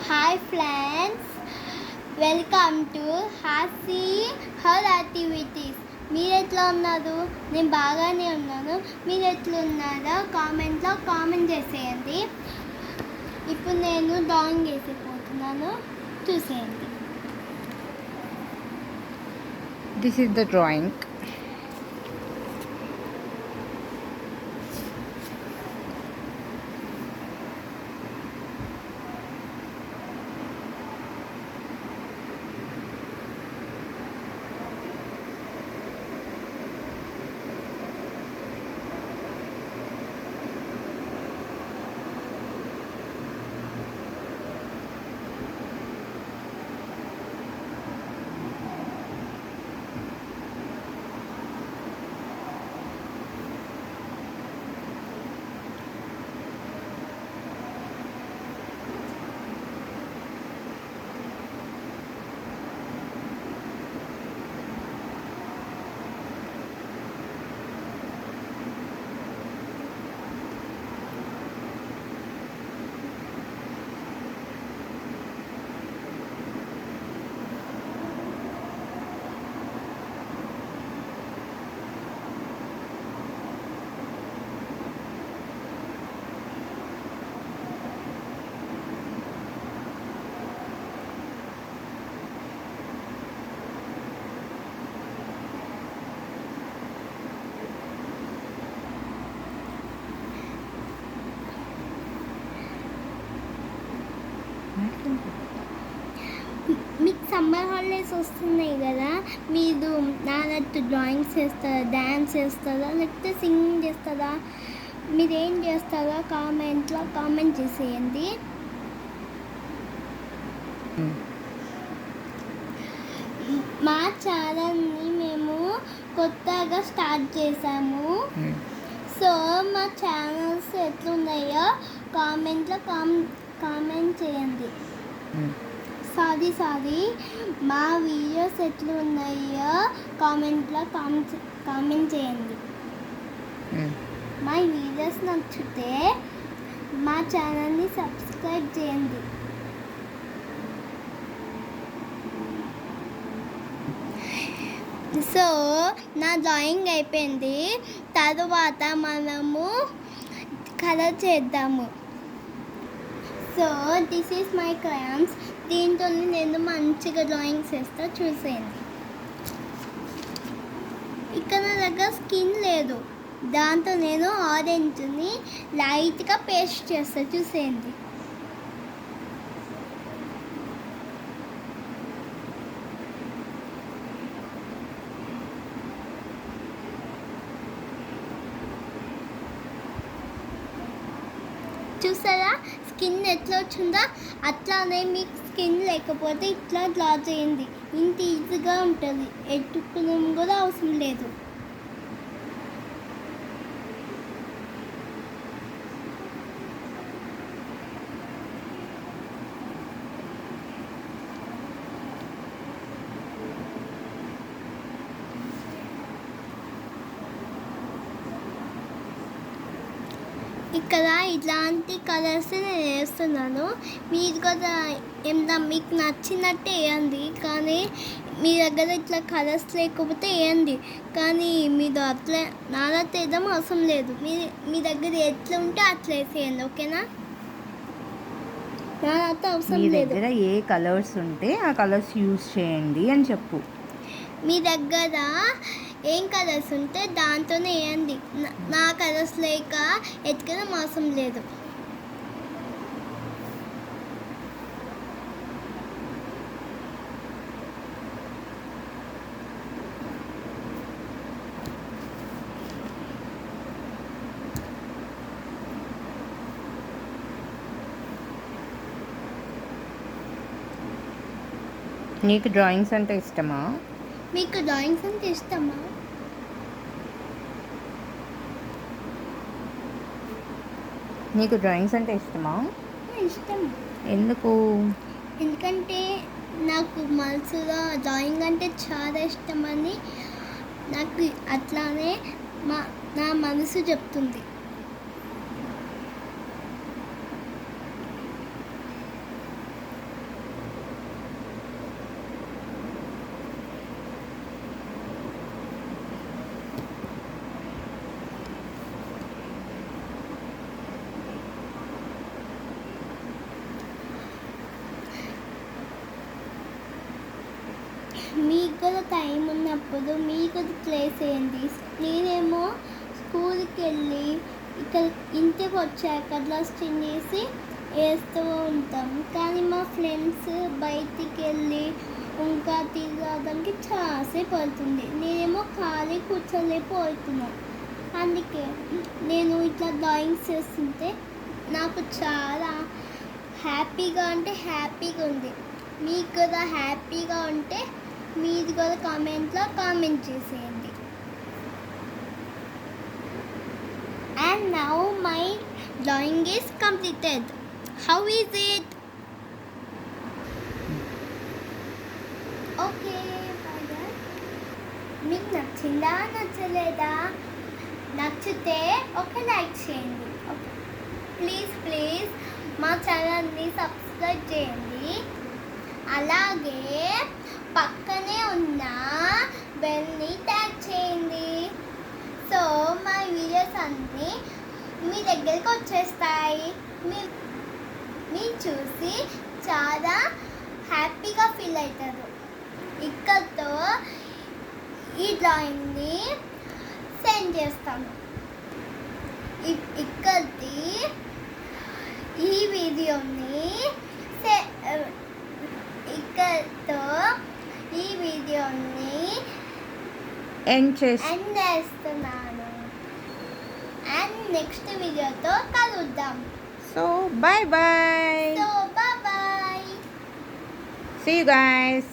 Hi friends, welcome to హాసీ her activities. మీరు ఎట్లా ఉన్నారు? నేను బాగానే ఉన్నాను. మీరు ఎట్లా ఉన్నారో కామెంట్లో కామెంట్ చేసేయండి. ఇప్పుడు నేను డ్రాయింగ్ వేసిపోతున్నాను, చూసేయండి. This is the drawing. మీకు సమ్మర్ హాలిడేస్ వస్తున్నాయి కదా, మీరు నాన్నట్టు డ్రాయింగ్స్ చేస్తారా, డ్యాన్స్ చేస్తారా, లేకపోతే సింగింగ్ చేస్తారా? మీరేం చేస్తారో కామెంట్లో కామెంట్ చేసేయండి. మా ఛానల్ని మేము కొత్తగా స్టార్ట్ చేసాము. సో మా ఛానల్స్ ఎట్లున్నాయో కామెంట్లో కామెంట్ చేయండి. సారీ మా వీడియోస్ ఎట్లా ఉన్నాయో కామెంట్లో కామెంట్ చేయండి. మా వీడియోస్ నచ్చితే మా ఛానల్ని సబ్స్క్రైబ్ చేయండి. సో నా డ్రాయింగ్ అయిపోయింది, తరువాత మనము కలర్ చేద్దాము. So this is my crayons. దీంతో నేను మంచిగా డ్రాయింగ్స్ వేస్తా, చూసేయండి. ఇక్కడ నా దగ్గర స్కిన్ లేదు, దాంతో నేను ఆరెంజ్ని లైట్గా పేస్ట్ చేస్తా, చూసేయండి. చూసారా స్కిన్ ఎట్లా వచ్చిందో? అట్లానే మీకు స్కిన్ లేకపోతే ఇట్లా డ్రా చేయండి, ఇంత ఈజీగా ఉంటుంది, ఎట్టుకోవడం కూడా అవసరం లేదు. ఇక్కడ ఇట్లాంటి కలర్స్ నేను వేస్తున్నాను. మీరు కూడా ఏమన్నా మీకు నచ్చినట్టు వేయండి, కానీ మీ దగ్గర ఇట్లా కలర్స్ లేకపోతే వేయండి. కానీ మీరు అట్లా నాలా వేయడం అవసరం లేదు. మీ దగ్గర ఎట్లా ఉంటే అట్లా వేసేయండి, ఓకేనా? నాతో అవసరం లేదు. మీ దగ్గర ఏ కలర్స్ ఉంటే ఆ కలర్స్ యూజ్ చేయండి అని చెప్పు. మీ దగ్గర ఏం కలర్స్ ఉంటే దాంతోనే వేయండి. నా కలర్స్ లేక ఎత్తుకడం అవసరం లేదు. నీకు డ్రాయింగ్స్ అంటే ఇష్టమా? మీకు డ్రాయింగ్స్ అంటే ఇష్టమా? నీకు డ్రాయింగ్స్ అంటే ఇష్టమా? ఇష్టం. ఎందుకు? ఎందుకంటే నాకు మనసులో డ్రాయింగ్ అంటే చాలా ఇష్టమని నాకు అట్లానే నా మనసు చెప్తుంది. కూడా టైం ఉన్నప్పుడు మీకు ప్లేస్ చేయండి. నేనేమో స్కూల్కి వెళ్ళి ఇక్కడ ఇంటికి వచ్చాక డ్రెస్ తినేసి వేస్తూ ఉంటాం. కానీ మా ఫ్రెండ్స్ బయటికి వెళ్ళి ఇంకా తిరగడానికి చాలాసేపు అవుతుంది. నేనేమో ఖాళీ కూర్చోలేకపోతున్నాను. అందుకే నేను ఇట్లా డ్రాయింగ్స్ చేస్తుంటే నాకు చాలా హ్యాపీగా అంటే హ్యాపీగా ఉంది. మీకు కూడా హ్యాపీగా ఉంటే మీరు కూడా కామెంట్లో కామెంట్ చేసేయండి. And now my drawing is completed. How is it? Okay, father. మీకు నచ్చిందా నచ్చలేదా? నచ్చితే ఒక లైక్ చేయండి. ఓకే, ప్లీజ్ మా ఛానల్ని సబ్స్క్రైబ్ చేయండి. అలాగే పక్కనే ఉన్న బెల్ని ట్యాగ్ చేయండి. సో మా వీడియోస్ అన్నీ మీ దగ్గరికి వచ్చేస్తాయి. మీరు చూసి చాలా హ్యాపీగా ఫీల్ అవుతారు. ఇక్కడతో ఈ డ్రాయింగ్ని సెండ్ చేస్తాను. ఇక్కడి ఈ వీడియోని ఇక్కడతో ఈ వీడియోని ఎండ్ చేస్తున్నాను. అండ్ నెక్స్ట్ వీడియోతో కలుద్దాం. So bye bye. So bye. See you guys.